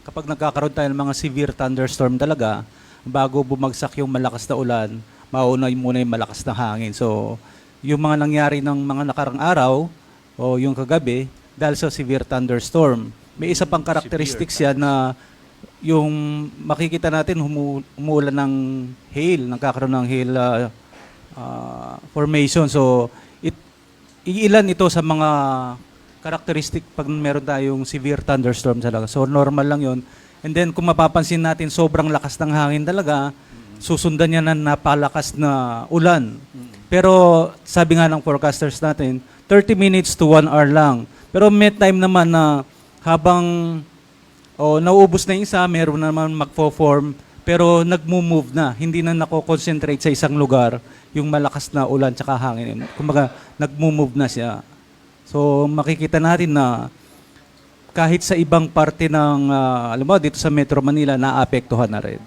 kapag nagkakaroon tayo ng mga severe thunderstorm talaga, bago bumagsak yung malakas na ulan, mauna muna yung malakas na hangin. So, yung mga nangyari ng mga nakarang araw o yung kagabi, dahil sa severe thunderstorm, may isa pang characteristics yan na yung makikita natin umuulan ng hail, nagkakaroon ng hail formation. So, iilan ito sa mga characteristic pag meron tayong severe thunderstorm talaga. So, normal lang yon. And then, kung mapapansin natin, sobrang lakas ng hangin talaga, susundan niya ng napalakas na ulan. Pero, sabi nga ng forecasters natin, 30 minutes to 1 hour lang. Pero may time naman na habang nauubos na yung isa, meron naman magpo-form, pero nagmo-move na. Hindi na nako-concentrate sa isang lugar yung malakas na ulan tsaka hangin. Kumbaga, nagmo-move na siya. So, makikita natin na kahit sa ibang parte ng, alam mo, dito sa Metro Manila, naapektuhan na rin.